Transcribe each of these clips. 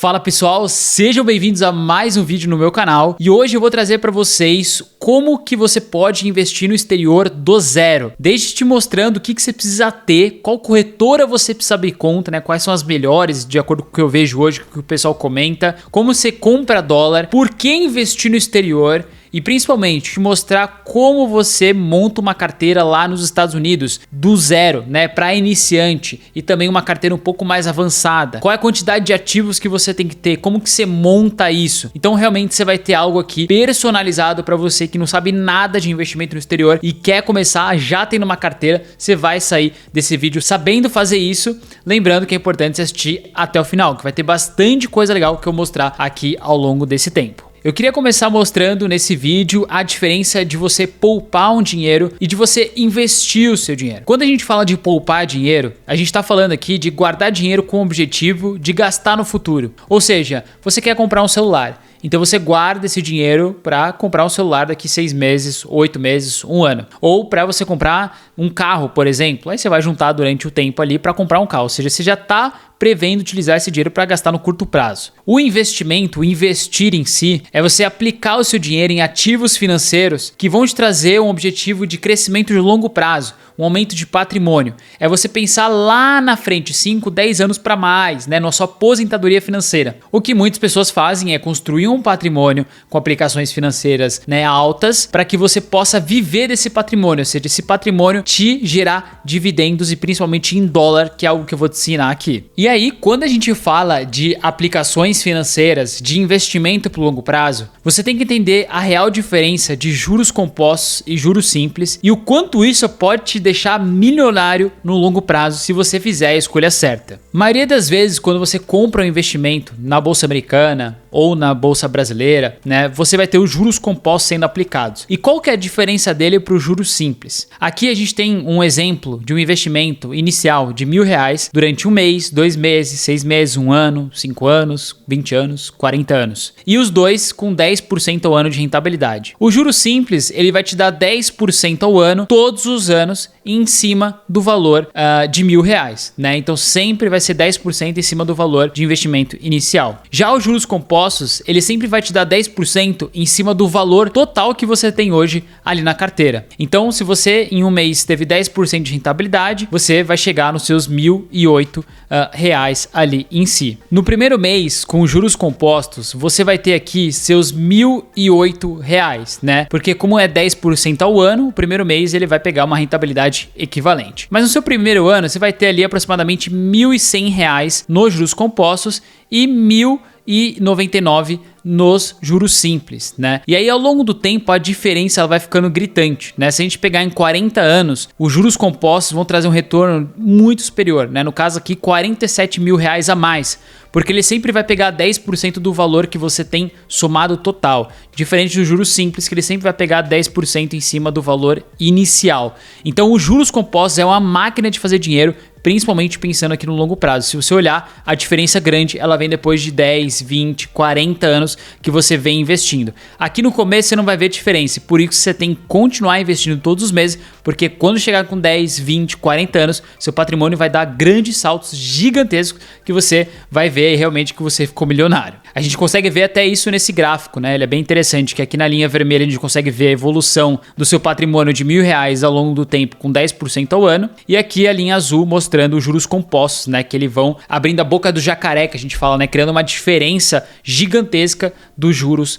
Fala pessoal, sejam bem-vindos a mais um vídeo no meu canal e hoje eu vou trazer para vocês como que você pode investir no exterior do zero. Desde te mostrando o que você precisa ter, qual corretora você precisa abrir conta, né? Quais são as melhores, de acordo com o que eu vejo hoje, que o pessoal comenta, como você compra dólar, por que investir no exterior e principalmente te mostrar como você monta uma carteira lá nos Estados Unidos do zero, né, para iniciante e também uma carteira um pouco mais avançada. Qual é a quantidade de ativos que você tem que ter, como que você monta isso. Então realmente você vai ter algo aqui personalizado para você que não sabe nada de investimento no exterior e quer começar já tendo uma carteira. Você vai sair desse vídeo sabendo fazer isso. Lembrando que é importante você assistir até o final, que vai ter bastante coisa legal que eu vou mostrar aqui ao longo desse tempo. Eu queria começar mostrando nesse vídeo a diferença de você poupar um dinheiro e de você investir o seu dinheiro. Quando a gente fala de poupar dinheiro, a gente está falando aqui de guardar dinheiro com o objetivo de gastar no futuro. Ou seja, você quer comprar um celular. Então você guarda esse dinheiro para comprar um celular daqui 6 meses, 8 meses, 1 ano. Ou para você comprar um carro, por exemplo. Aí você vai juntar durante o tempo ali para comprar um carro. Ou seja, você já está prevendo utilizar esse dinheiro para gastar no curto prazo. O investimento, o investir em si, é você aplicar o seu dinheiro em ativos financeiros que vão te trazer um objetivo de crescimento de longo prazo, um aumento de patrimônio. É você pensar lá na frente, 5, 10 anos para mais, né, na sua aposentadoria financeira. O que muitas pessoas fazem é construir um patrimônio com aplicações financeiras, né, altas para que você possa viver desse patrimônio, ou seja, esse patrimônio te gerar dividendos e principalmente em dólar, que é algo que eu vou te ensinar aqui. E aí, quando a gente fala de aplicações financeiras, de investimento para o longo prazo, você tem que entender a real diferença de juros compostos e juros simples e o quanto isso pode te deixar milionário no longo prazo se você fizer a escolha certa. A maioria das vezes, quando você compra um investimento na bolsa americana ou na bolsa brasileira, né, você vai ter os juros compostos sendo aplicados. E qual que é a diferença dele para os juros simples? Aqui a gente tem um exemplo de um investimento inicial de R$1.000 durante 1 mês, 2 meses, 6 meses, 1 ano, 5 anos, 20 anos, 40 anos. E os dois com 10% ao ano de rentabilidade. O juros simples, ele vai te dar 10% ao ano, todos os anos, em cima do valor de R$1.000, né? Então sempre vai ser 10% em cima do valor de investimento inicial. Já os juros compostos, ele sempre vai te dar 10% em cima do valor total que você tem hoje ali na carteira. Então, se você em 1 mês teve 10% de rentabilidade, você vai chegar nos seus R$1.008 ali em si. No primeiro mês, com juros compostos, você vai ter aqui seus R$1.008, né? Porque como é 10% ao ano, o primeiro mês ele vai pegar uma rentabilidade equivalente. Mas no seu primeiro ano, você vai ter ali aproximadamente R$1.100 nos juros compostos e R$1.099 nos juros simples, né? E aí ao longo do tempo a diferença ela vai ficando gritante, né? Se a gente pegar em 40 anos, os juros compostos vão trazer um retorno muito superior, né? No caso aqui, R$47.000 a mais, porque ele sempre vai pegar 10% do valor que você tem somado total, diferente dos juros simples, que ele sempre vai pegar 10% em cima do valor inicial. Então os juros compostos é uma máquina de fazer dinheiro, principalmente pensando aqui no longo prazo. Se você olhar, a diferença grande ela vem depois de 10, 20, 40 anos que você vem investindo. Aqui no começo você não vai ver diferença, por isso você tem que continuar investindo todos os meses, porque quando chegar com 10, 20, 40 anos, seu patrimônio vai dar grandes saltos gigantescos que você vai ver realmente que você ficou milionário. A gente consegue ver até isso nesse gráfico, né? Ele é bem interessante, que aqui na linha vermelha a gente consegue ver a evolução do seu patrimônio de R$1.000 ao longo do tempo com 10% ao ano, e aqui a linha azul mostrando os juros compostos, né? Que eles vão abrindo a boca do jacaré, que a gente fala, né? Criando uma diferença gigantesca dos juros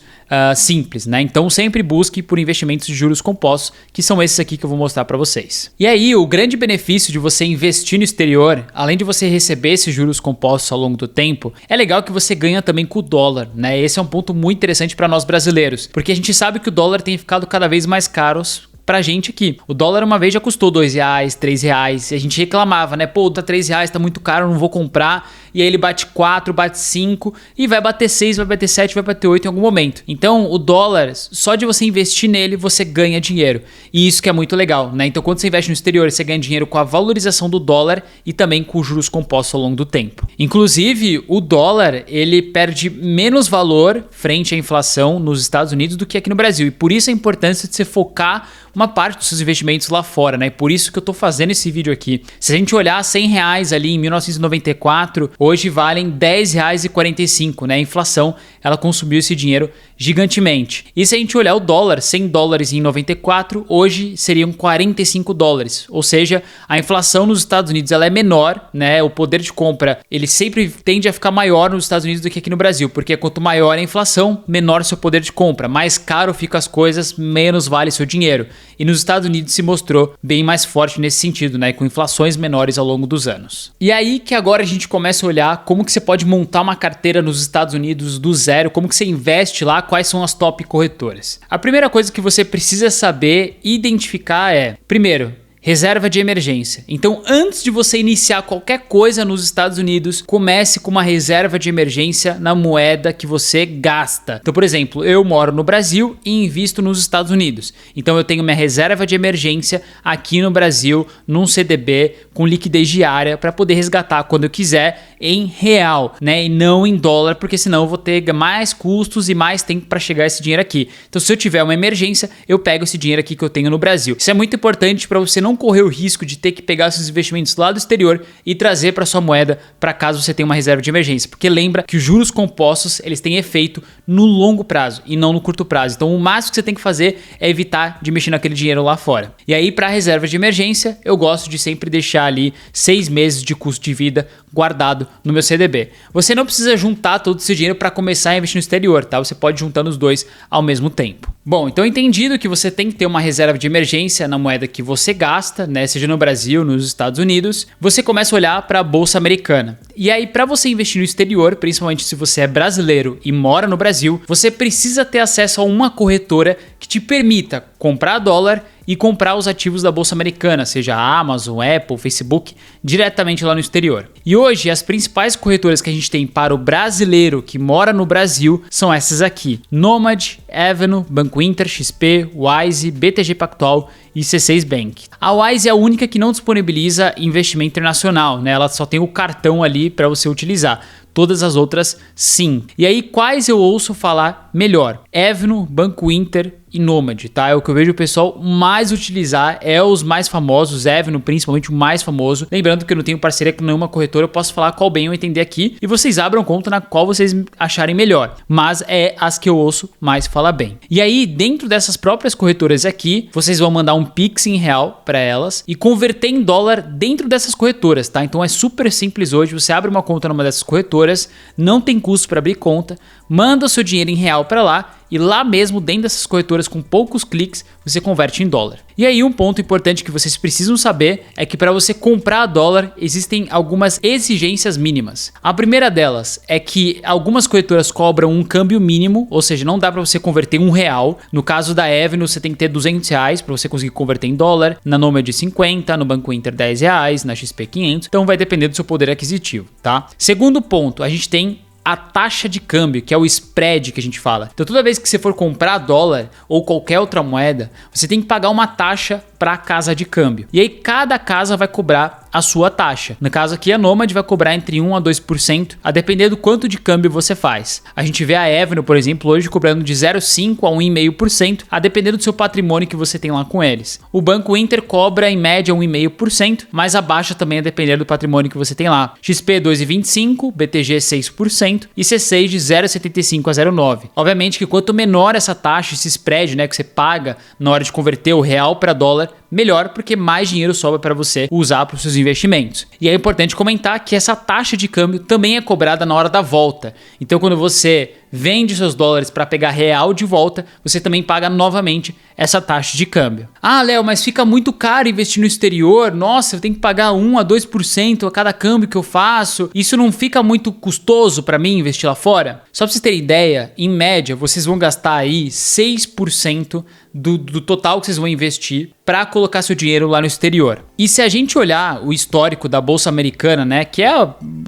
simples, né? Então sempre busque por investimentos de juros compostos, que são esses aqui que eu vou mostrar para vocês. E aí, o grande benefício de você investir no exterior, além de você receber esses juros compostos ao longo do tempo, é legal que você ganha também com o dólar, né? Esse é um ponto muito interessante para nós brasileiros, porque a gente sabe que o dólar tem ficado cada vez mais caro pra gente aqui. O dólar uma vez já custou R$2, R$3, e a gente reclamava, né? Pô, tá R$3, tá muito caro, não vou comprar. E aí ele bate 4, bate 5 e vai bater 6, vai bater 7, vai bater 8 em algum momento. Então o dólar, só de você investir nele, você ganha dinheiro. E isso que é muito legal, né? Então quando você investe no exterior, você ganha dinheiro com a valorização do dólar e também com os juros compostos ao longo do tempo. Inclusive, o dólar, ele perde menos valor frente à inflação nos Estados Unidos do que aqui no Brasil. E por isso a importância de você focar uma parte dos seus investimentos lá fora, né? Por isso que eu tô fazendo esse vídeo aqui. Se a gente olhar R$100 ali em 1994 hoje valem R$10,45, né? A inflação, ela consumiu esse dinheiro gigantemente. E se a gente olhar o dólar, 100 dólares em 94, hoje seriam 45 dólares. Ou seja, a inflação nos Estados Unidos ela é menor, né? O poder de compra, ele sempre tende a ficar maior nos Estados Unidos do que aqui no Brasil, porque quanto maior a inflação, menor seu poder de compra, mais caro ficam as coisas, menos vale seu dinheiro. E nos Estados Unidos se mostrou bem mais forte nesse sentido, né? Com inflações menores ao longo dos anos. E aí que agora a gente começa a olhar como que você pode montar uma carteira nos Estados Unidos do zero, como que você investe lá, quais são as top corretoras. A primeira coisa que você precisa saber e identificar é, primeiro, reserva de emergência. Então, antes de você iniciar qualquer coisa nos Estados Unidos, comece com uma reserva de emergência na moeda que você gasta. Então, por exemplo, eu moro no Brasil e invisto nos Estados Unidos. Então, eu tenho minha reserva de emergência aqui no Brasil, num CDB, com liquidez diária, para poder resgatar quando eu quiser em real, né? E não em dólar, porque senão eu vou ter mais custos e mais tempo para chegar esse dinheiro aqui. Então, se eu tiver uma emergência, eu pego esse dinheiro aqui que eu tenho no Brasil. Isso é muito importante para você não correr o risco de ter que pegar seus investimentos lá do exterior e trazer para sua moeda para caso você tenha uma reserva de emergência, porque lembra que os juros compostos eles têm efeito no longo prazo e não no curto prazo. Então o máximo que você tem que fazer é evitar de mexer naquele dinheiro lá fora. E aí para reserva de emergência eu gosto de sempre deixar ali 6 meses de custo de vida guardado no meu CDB. Você não precisa juntar todo esse dinheiro para começar a investir no exterior, tá? Você pode juntar os dois ao mesmo tempo. Bom, então entendido que você tem que ter uma reserva de emergência na moeda que você gasta, né, seja no Brasil, nos Estados Unidos, você começa a olhar para a bolsa americana. E aí, para você investir no exterior, principalmente se você é brasileiro e mora no Brasil, você precisa ter acesso a uma corretora que te permita comprar dólar e comprar os ativos da bolsa americana, seja a Amazon, Apple, Facebook, diretamente lá no exterior. E hoje as principais corretoras que a gente tem para o brasileiro que mora no Brasil são essas aqui: Nomad, Avenue, Banco Inter, XP, Wise, BTG Pactual e C6 Bank. A Wise é a única que não disponibiliza investimento internacional, né? Ela só tem o cartão ali para você utilizar. Todas as outras sim. E aí quais eu ouço falar melhor? Avenue, Banco Inter e Nomad, tá? É o que eu vejo o pessoal mais utilizar, é os mais famosos, Avenue principalmente o mais famoso. Lembrando que eu não tenho parceria com nenhuma corretora, eu posso falar qual bem eu entender aqui e vocês abram conta na qual vocês acharem melhor. Mas é as que eu ouço mais falar bem. E aí, dentro dessas próprias corretoras aqui, vocês vão mandar um Pix em real para elas e converter em dólar dentro dessas corretoras, tá? Então é super simples hoje, você abre uma conta numa dessas corretoras, não tem custo para abrir conta, manda o seu dinheiro em real para lá e lá mesmo dentro dessas corretoras com poucos cliques você converte em dólar. E aí um ponto importante que vocês precisam saber é que para você comprar dólar existem algumas exigências mínimas. A primeira delas é que algumas corretoras cobram um câmbio mínimo, ou seja, não dá para você converter R$1. No caso da Avenue você tem que ter R$200 para você conseguir converter em dólar, na Nomad 50, no Banco Inter R$10, na XP 500, então vai depender do seu poder aquisitivo, tá? Segundo ponto, a gente tem a taxa de câmbio, que é o spread que a gente fala. Então toda vez que você for comprar dólar ou qualquer outra moeda, você tem que pagar uma taxa para a casa de câmbio. E aí cada casa vai cobrar a sua taxa. No caso aqui a Nomad vai cobrar entre 1 a 2%, a depender do quanto de câmbio você faz. A gente vê a Avenue, por exemplo, hoje cobrando de 0,5% a 1,5%, a depender do seu patrimônio que você tem lá com eles. O Banco Inter cobra em média 1,5%, mas a baixa também a depender do patrimônio que você tem lá. XP 2,25%, BTG 6% e C6 de 0,75% a 0,9%. Obviamente que quanto menor essa taxa, esse spread, né, que você paga na hora de converter o real para dólar, melhor, porque mais dinheiro sobra para você usar para os seus investimentos. E é importante comentar que essa taxa de câmbio também é cobrada na hora da volta. Então quando você vende seus dólares para pegar real de volta, você também paga novamente essa taxa de câmbio. Ah, Léo, mas fica muito caro investir no exterior. Nossa, eu tenho que pagar 1 a 2% a cada câmbio que eu faço. Isso não fica muito custoso para mim investir lá fora? Só para vocês terem ideia, em média, vocês vão gastar aí 6% do total que vocês vão investir para colocar seu dinheiro lá no exterior. E se a gente olhar o histórico da Bolsa Americana, né, que é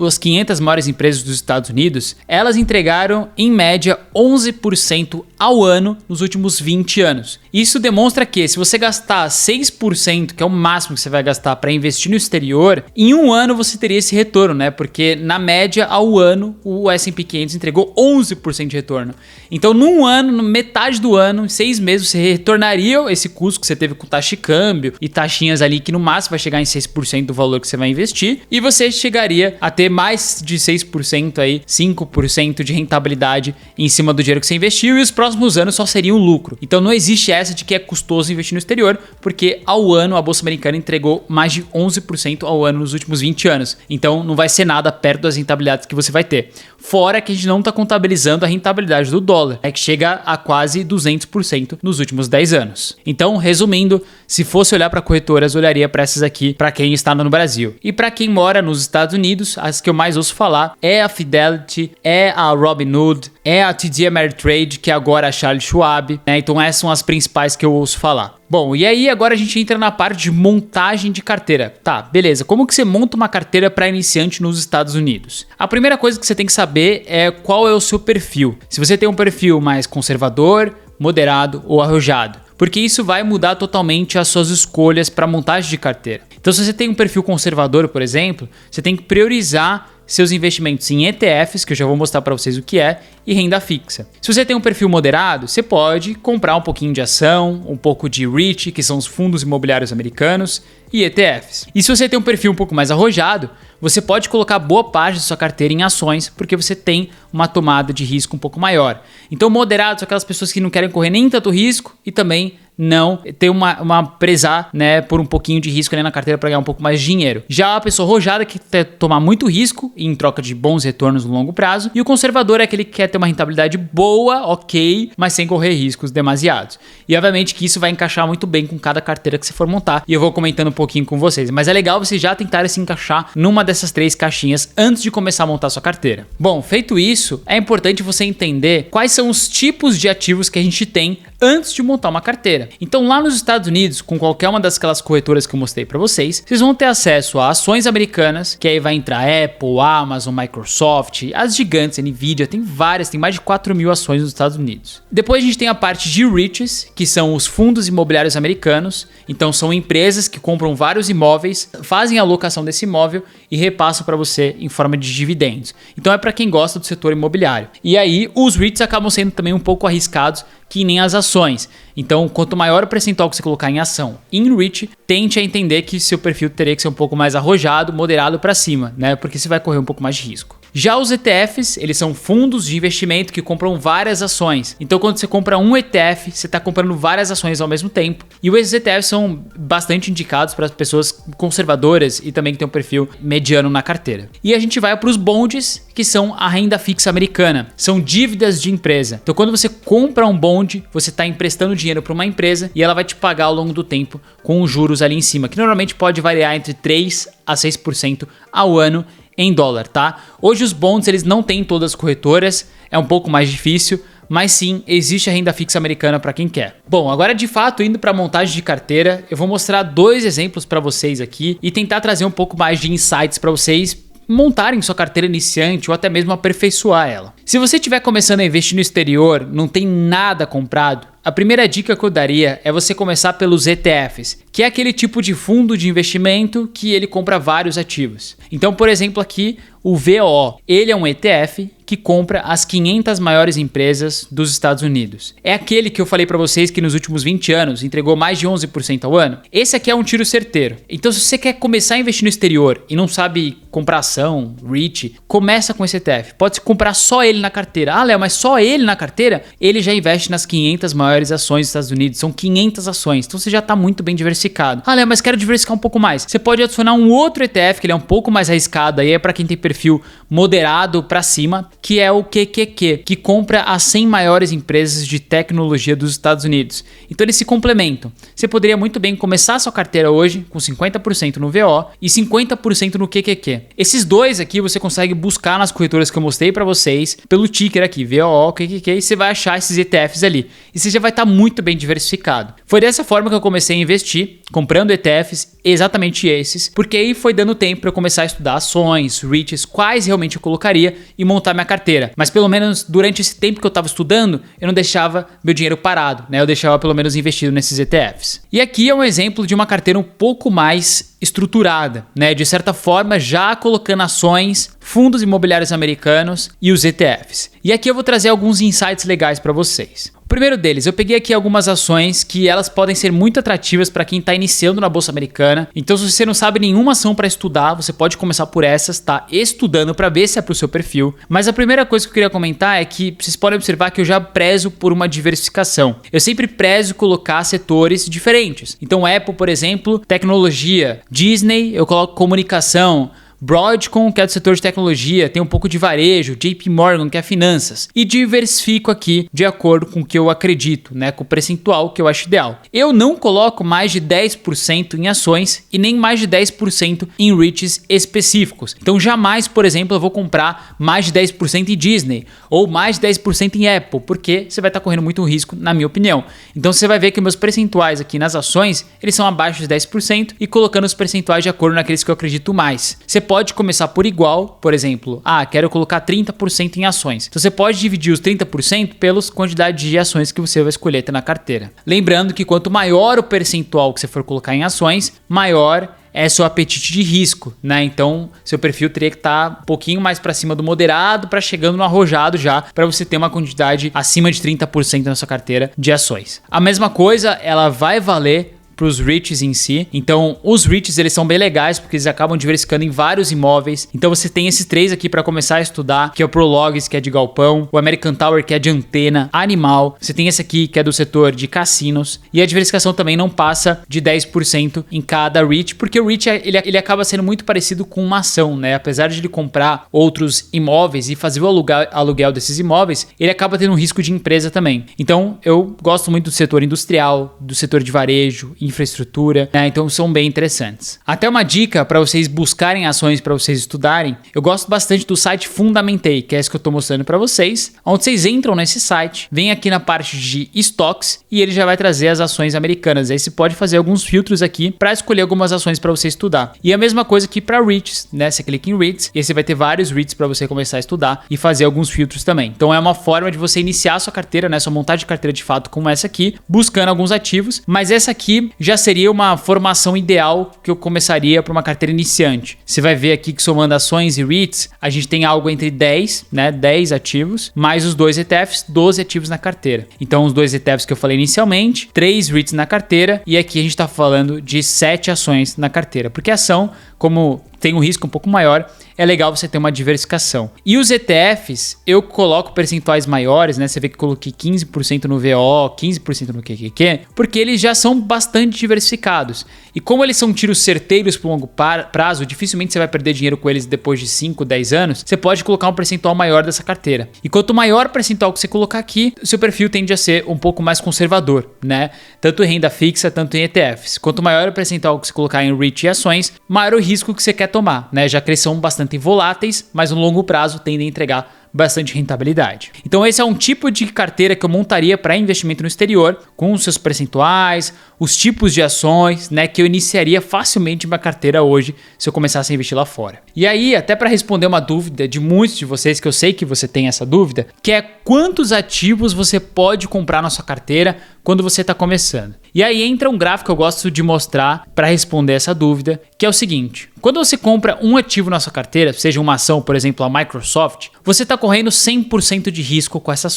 as 500 maiores empresas dos Estados Unidos, elas entregaram em média 11% ao ano nos últimos 20 anos. Isso demonstra que se você gastar 6%, que é o máximo que você vai gastar para investir no exterior, em um ano você teria esse retorno, né? Porque na média, ao ano, o S&P 500 entregou 11% de retorno. Então, num ano, metade do ano, em 6 meses, você retornaria esse custo que você teve com taxa de câmbio e taxinhas ali que no máximo vai chegar em 6% do valor que você vai investir, e você chegaria a ter mais de 6% aí, 5% de rentabilidade em cima do dinheiro que você investiu, e os próximos anos só seriam lucro. Então não existe essa de que é custoso investir no exterior, porque ao ano a Bolsa Americana entregou mais de 11% ao ano nos últimos 20 anos. Então não vai ser nada perto das rentabilidades que você vai ter. Fora que a gente não está contabilizando a rentabilidade do dólar, que chega a quase 200% nos últimos 10 anos. Então, resumindo, se fosse olhar para corretoras, olharia para essas aqui para quem está no Brasil. E para quem mora nos Estados Unidos, as que eu mais ouço falar é a Fidelity, é a Robinhood, é a TD Ameritrade, que é agora a Charles Schwab, né? Então essas são as principais que eu ouço falar. Bom, e aí agora a gente entra na parte de montagem de carteira. Tá, beleza. Como que você monta uma carteira para iniciante nos Estados Unidos? A primeira coisa que você tem que saber é qual é o seu perfil. Se você tem um perfil mais conservador, moderado ou arrojado. Porque isso vai mudar totalmente as suas escolhas para montagem de carteira. Então, se você tem um perfil conservador, por exemplo, você tem que priorizar seus investimentos em ETFs, que eu já vou mostrar para vocês o que é, e renda fixa. Se você tem um perfil moderado, você pode comprar um pouquinho de ação, um pouco de REIT, que são os fundos imobiliários americanos, e ETFs. E se você tem um perfil um pouco mais arrojado, você pode colocar boa parte da sua carteira em ações, porque você tem uma tomada de risco um pouco maior. Então, moderados são aquelas pessoas que não querem correr nem tanto risco e também não ter uma prezar, né, por um pouquinho de risco ali na carteira para ganhar um pouco mais de dinheiro. Já a pessoa arrojada que quer tomar muito risco em troca de bons retornos no longo prazo, e o conservador é aquele que quer ter uma rentabilidade boa, ok, mas sem correr riscos demasiados. E obviamente que isso vai encaixar muito bem com cada carteira que você for montar, e eu vou comentando um pouquinho com vocês, mas é legal vocês já tentarem se encaixar numa dessas 3 caixinhas antes de começar a montar sua carteira. Bom, feito isso, é importante você entender quais são os tipos de ativos que a gente tem antes de montar uma carteira. Então, lá nos Estados Unidos, com qualquer uma daquelas corretoras que eu mostrei para vocês, vocês vão ter acesso a ações americanas, que aí vai entrar Apple, Amazon, Microsoft, as gigantes, Nvidia, tem várias, tem mais de 4.000 ações nos Estados Unidos. Depois a gente tem a parte de REITs, que são os fundos imobiliários americanos. Então, são empresas que compram vários imóveis, fazem a alocação desse imóvel e repassam para você em forma de dividendos. Então, é para quem gosta do setor imobiliário. E aí, os REITs acabam sendo também um pouco arriscados, que nem as ações. Então, quanto maior o percentual que você colocar em ação em REIT, tente a entender que seu perfil teria que ser um pouco mais arrojado, moderado para cima, né? Porque você vai correr um pouco mais de risco. Já os ETFs, eles são fundos de investimento que compram várias ações. Então, quando você compra um ETF, você está comprando várias ações ao mesmo tempo. E esses ETFs são bastante indicados para pessoas conservadoras e também que tem um perfil mediano na carteira. E a gente vai para os bonds, que são a renda fixa americana. São dívidas de empresa. Então, quando você compra um bond, você está emprestando dinheiro para uma empresa e ela vai te pagar ao longo do tempo com os juros ali em cima, que normalmente pode variar entre 3 a 6% ao ano em dólar, tá? Hoje os bonds eles não têm todas as corretoras, é um pouco mais difícil, mas sim, existe a renda fixa americana para quem quer. Bom, agora de fato, indo para a montagem de carteira, eu vou mostrar 2 exemplos para vocês aqui e tentar trazer um pouco mais de insights para vocês montarem sua carteira iniciante ou até mesmo aperfeiçoar ela. Se você estiver começando a investir no exterior, não tem nada comprado, a primeira dica que eu daria é você começar pelos ETFs, que é aquele tipo de fundo de investimento que ele compra vários ativos. Então, por exemplo, aqui o VOO, ele é um ETF que compra as 500 maiores empresas dos Estados Unidos. É aquele que eu falei para vocês que nos últimos 20 anos entregou mais de 11% ao ano. Esse aqui é um tiro certeiro. Então, se você quer começar a investir no exterior e não sabe comprar ação, REIT, começa com esse ETF. Pode comprar só ele na carteira. Ah, Léo, mas só ele na carteira? Ele já investe nas 500 maiores ações dos Estados Unidos. São 500 ações. Então, você já está muito bem diversificado. Ah, Léo, mas quero diversificar um pouco mais. Você pode adicionar um outro ETF, que ele é um pouco mais arriscado. Aí é para quem tem perfil moderado para cima, que é o QQQ, que compra as 100 maiores empresas de tecnologia dos Estados Unidos. Então eles se complementam. Você poderia muito bem começar a sua carteira hoje com 50% no VO e 50% no QQQ. Esses dois aqui você consegue buscar nas corretoras que eu mostrei para vocês, pelo ticker aqui, VO, QQQ, e você vai achar esses ETFs ali. E você já vai estar muito bem diversificado. Foi dessa forma que eu comecei a investir. comprando ETFs, exatamente esses, porque aí foi dando tempo para eu começar a estudar ações, REITs, quais realmente eu colocaria e montar minha carteira. Mas pelo menos durante esse tempo que eu estava estudando, eu não deixava meu dinheiro parado, né? Eu deixava pelo menos investido nesses ETFs. E aqui é um exemplo de uma carteira um pouco mais estruturada, né? De certa forma, já colocando ações, fundos imobiliários americanos e os ETFs. E aqui eu vou trazer alguns insights legais para vocês. O primeiro deles, eu peguei aqui algumas ações que elas podem ser muito atrativas para quem está iniciando na Bolsa Americana. Então, se você não sabe nenhuma ação para estudar, você pode começar por essas, tá? Estudando para ver se é para o seu perfil. Mas a primeira coisa que eu queria comentar é que vocês podem observar que eu já prezo por uma diversificação. Eu sempre prezo colocar setores diferentes. Então, Apple, por exemplo, tecnologia. Disney, eu coloco comunicação. Broadcom, que é do setor de tecnologia, tem um pouco de varejo, JP Morgan, que é finanças, e diversifico aqui de acordo com o que eu acredito, né, com o percentual que eu acho ideal. Eu não coloco mais de 10% em ações e nem mais de 10% em REITs específicos. Então jamais, por exemplo, eu vou comprar mais de 10% em Disney ou mais de 10% em Apple, porque você vai estar correndo muito risco, na minha opinião. Então você vai ver que meus percentuais aqui nas ações, eles são abaixo de 10% e colocando os percentuais de acordo naqueles que eu acredito mais. Você pode começar por igual, por exemplo, quero colocar 30% em ações. Então você pode dividir os 30% pelas quantidades de ações que você vai escolher ter na carteira. Lembrando que quanto maior o percentual que você for colocar em ações, maior é seu apetite de risco, né? Então, seu perfil teria que estar um pouquinho mais para cima do moderado, para chegando no arrojado já, para você ter uma quantidade acima de 30% na sua carteira de ações. A mesma coisa, ela vai valer para os REITs em si. Então, os REITs eles são bem legais porque eles acabam diversificando em vários imóveis. Então, você tem esses três aqui para começar a estudar, que é o Prologues, que é de galpão, o American Tower, que é de antena, animal. Você tem esse aqui, que é do setor de cassinos. E a diversificação também não passa de 10% em cada REIT, porque o REIT ele acaba sendo muito parecido com uma ação, né? Apesar de ele comprar outros imóveis e fazer o aluguel desses imóveis, ele acaba tendo um risco de empresa também. Então, eu gosto muito do setor industrial, do setor de varejo, infraestrutura, né? Então são bem interessantes. Até uma dica para vocês buscarem ações para vocês estudarem, eu gosto bastante do site Fundamentei, que é esse que eu estou mostrando para vocês, onde vocês entram nesse site, vem aqui na parte de estoques e ele já vai trazer as ações americanas. Aí você pode fazer alguns filtros aqui para escolher algumas ações para você estudar. E a mesma coisa aqui para REITs, né? Você clica em REITs e aí você vai ter vários REITs para você começar a estudar e fazer alguns filtros também. Então é uma forma de você iniciar a sua carteira, né? Sua montagem de carteira de fato como essa aqui, buscando alguns ativos, mas essa aqui já seria uma formação ideal que eu começaria para uma carteira iniciante. Você vai ver aqui que somando ações e REITs, a gente tem algo entre 10, né, 10 ativos, mais os dois ETFs, 12 ativos na carteira. Então os dois ETFs que eu falei inicialmente, 3 REITs na carteira e aqui a gente está falando de 7 ações na carteira, porque a ação, como tem um risco um pouco maior, é legal você ter uma diversificação. E os ETFs, eu coloco percentuais maiores, né? Você vê que eu coloquei 15% no VO, 15% no QQQ, porque eles já são bastante diversificados. E como eles são tiros certeiros para um longo prazo, dificilmente você vai perder dinheiro com eles depois de 5, 10 anos, você pode colocar um percentual maior dessa carteira. E quanto maior o percentual que você colocar aqui, o seu perfil tende a ser um pouco mais conservador, né? Tanto em renda fixa, tanto em ETFs. Quanto maior o percentual que você colocar em REIT e ações, maior o risco que você quer tomar, né? Já que eles são bastante voláteis, mas no longo prazo tendem a entregar bastante rentabilidade. Então esse é um tipo de carteira que eu montaria para investimento no exterior, com os seus percentuais, os tipos de ações, né, que eu iniciaria facilmente uma carteira hoje se eu começasse a investir lá fora. E aí, até para responder uma dúvida de muitos de vocês, que eu sei que você tem essa dúvida, que é quantos ativos você pode comprar na sua carteira quando você está começando. E aí entra um gráfico que eu gosto de mostrar para responder essa dúvida, que é o seguinte: quando você compra um ativo na sua carteira, seja uma ação, por exemplo, a Microsoft, você está correndo 100% de risco com essa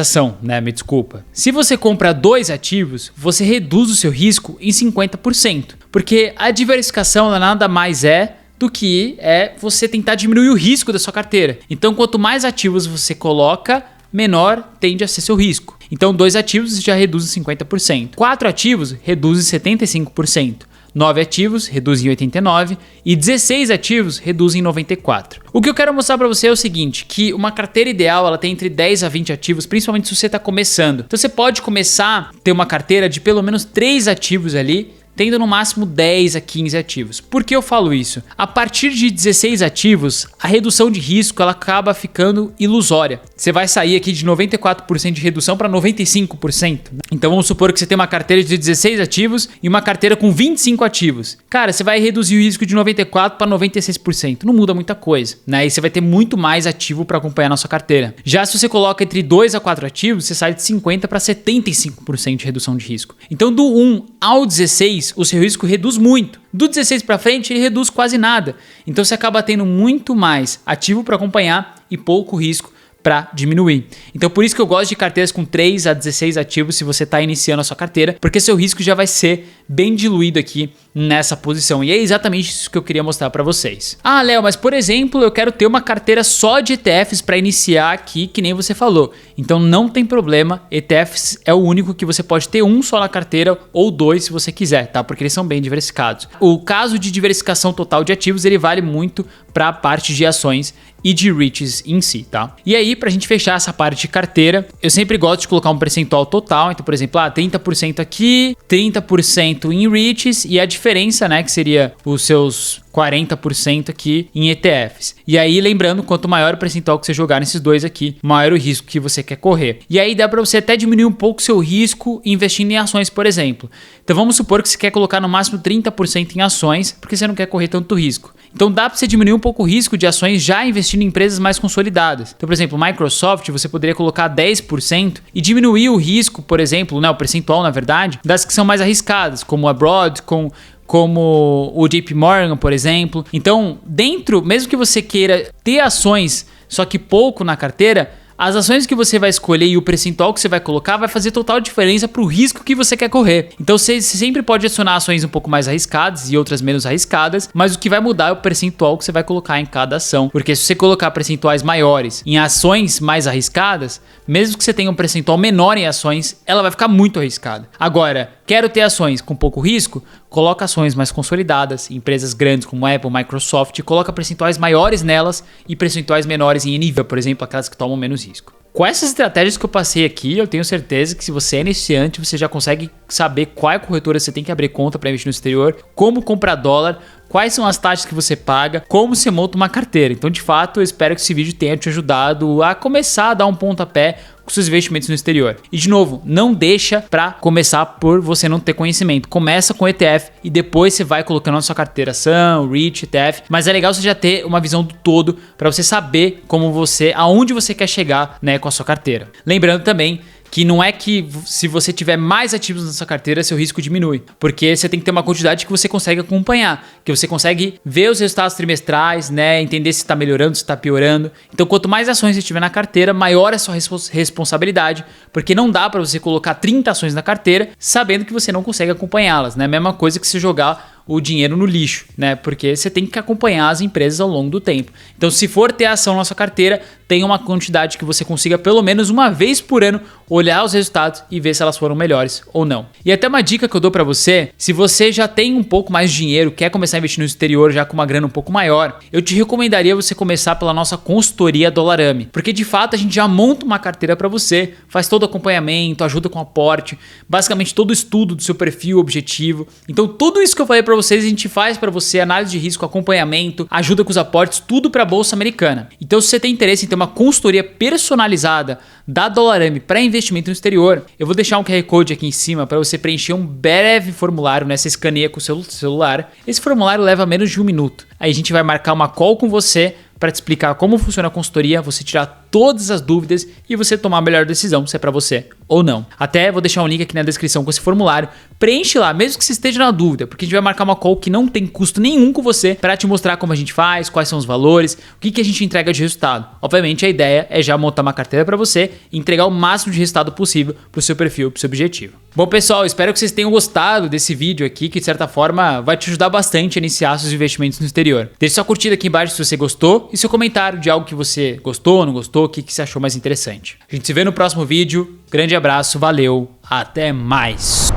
ação, né? Me desculpa. Se você compra 2 ativos, você reduz o seu risco em 50%, porque a diversificação nada mais é do que você tentar diminuir o risco da sua carteira. Então, quanto mais ativos você coloca, menor tende a ser seu risco. Então, 2 ativos já reduzem 50%. 4 ativos reduzem 75%. 9 ativos reduzem 89% e 16 ativos reduzem 94%. O que eu quero mostrar para você é o seguinte, que uma carteira ideal ela tem entre 10 a 20 ativos, principalmente se você está começando. Então você pode começar a ter uma carteira de pelo menos 3 ativos ali, tendo no máximo 10 a 15 ativos. Por que eu falo isso? A partir de 16 ativos, a redução de risco ela acaba ficando ilusória. Você vai sair aqui de 94% de redução para 95%. Então vamos supor que você tem uma carteira de 16 ativos e uma carteira com 25 ativos. Cara, você vai reduzir o risco de 94% para 96%. Não muda muita coisa, né? E você vai ter muito mais ativo para acompanhar na sua carteira. Já se você coloca entre 2 a 4 ativos, você sai de 50% para 75% de redução de risco. Então do 1 ao 16, o seu risco reduz muito. Do 16 para frente, ele reduz quase nada. Então você acaba tendo muito mais ativo para acompanhar e pouco risco para diminuir. Então por isso que eu gosto de carteiras com 3 a 16 ativos se você está iniciando a sua carteira, porque seu risco já vai ser bem diluído aqui nessa posição. E é exatamente isso que eu queria mostrar para vocês. Ah, Léo, mas por exemplo, eu quero ter uma carteira só de ETFs para iniciar aqui, que nem você falou. Então não tem problema, ETFs é o único que você pode ter um só na carteira ou 2 se você quiser, tá? Porque eles são bem diversificados. O caso de diversificação total de ativos, ele vale muito para a parte de ações e de REITs em si, tá? E aí, pra gente fechar essa parte de carteira, eu sempre gosto de colocar um percentual total. Então, por exemplo, 30% aqui, 30% em REITs e a diferença, né, que seria os seus 40% aqui em ETFs. E aí, lembrando, quanto maior o percentual que você jogar nesses dois aqui, maior o risco que você quer correr. E aí dá para você até diminuir um pouco o seu risco investindo em ações, por exemplo. Então vamos supor que você quer colocar no máximo 30% em ações, porque você não quer correr tanto risco. Então dá para você diminuir um pouco o risco de ações já investindo em empresas mais consolidadas. Então, por exemplo, Microsoft, você poderia colocar 10% e diminuir o risco, por exemplo, né, o percentual, na verdade, das que são mais arriscadas, como a Broadcom, como o JP Morgan, por exemplo. Então, mesmo que você queira ter ações, só que pouco na carteira, as ações que você vai escolher e o percentual que você vai colocar vai fazer total diferença para o risco que você quer correr. Então você sempre pode adicionar ações um pouco mais arriscadas e outras menos arriscadas, mas o que vai mudar é o percentual que você vai colocar em cada ação. Porque se você colocar percentuais maiores em ações mais arriscadas, mesmo que você tenha um percentual menor em ações, ela vai ficar muito arriscada. Agora, quero ter ações com pouco risco? Coloca ações mais consolidadas, empresas grandes como Apple, Microsoft, coloca percentuais maiores nelas e percentuais menores em Nvidia, por exemplo, aquelas que tomam menos risco. Com essas estratégias que eu passei aqui, eu tenho certeza que se você é iniciante, você já consegue saber qual corretora você tem que abrir conta para investir no exterior, como comprar dólar, quais são as taxas que você paga, como você monta uma carteira. Então, de fato, eu espero que esse vídeo tenha te ajudado a começar a dar um pontapé com seus investimentos no exterior. E de novo, não deixa para começar por você não ter conhecimento. Começa com ETF e depois você vai colocando na sua carteira ação, REIT, ETF. Mas é legal você já ter uma visão do todo para você saber aonde você quer chegar, né, com a sua carteira. Lembrando também que não é que se você tiver mais ativos na sua carteira, seu risco diminui. Porque você tem que ter uma quantidade que você consegue acompanhar, que você consegue ver os resultados trimestrais, né, entender se está melhorando, se está piorando. Então, quanto mais ações você tiver na carteira, maior é a sua responsabilidade, porque não dá para você colocar 30 ações na carteira sabendo que você não consegue acompanhá-las, né? Mesma coisa que se jogar o dinheiro no lixo, né? Porque você tem que acompanhar as empresas ao longo do tempo. Então, se for ter ação na sua carteira, tenha uma quantidade que você consiga pelo menos uma vez por ano olhar os resultados e ver se elas foram melhores ou não. E até uma dica que eu dou para você, se você já tem um pouco mais de dinheiro, quer começar a investir no exterior já com uma grana um pouco maior, eu te recomendaria você começar pela nossa consultoria Dollarame, porque de fato a gente já monta uma carteira para você, faz todo o acompanhamento, ajuda com aporte, basicamente todo o estudo do seu perfil, objetivo. Então tudo isso que eu falei para vocês a gente faz para você, análise de risco, acompanhamento, ajuda com os aportes, tudo para a Bolsa Americana. Então se você tem interesse em ter uma consultoria personalizada da Dollarame para investimento no exterior, eu vou deixar um QR Code aqui em cima para você preencher um breve formulário, né? Você escaneia com o seu celular. Esse formulário leva menos de 1 minuto. Aí a gente vai marcar uma call com você para te explicar como funciona a consultoria, você tirar todas as dúvidas e você tomar a melhor decisão, se é para você ou não. Até vou deixar um link aqui na descrição com esse formulário. Preenche lá, mesmo que você esteja na dúvida, porque a gente vai marcar uma call que não tem custo nenhum com você para te mostrar como a gente faz, quais são os valores, o que a gente entrega de resultado. Obviamente a ideia é já montar uma carteira para você e entregar o máximo de resultado possível para o seu perfil, para o seu objetivo. Bom, pessoal, espero que vocês tenham gostado desse vídeo aqui, que de certa forma vai te ajudar bastante a iniciar seus investimentos no exterior. Deixe sua curtida aqui embaixo se você gostou e seu comentário de algo que você gostou, não gostou, o que você achou mais interessante. A gente se vê no próximo vídeo. Grande abraço, valeu, até mais!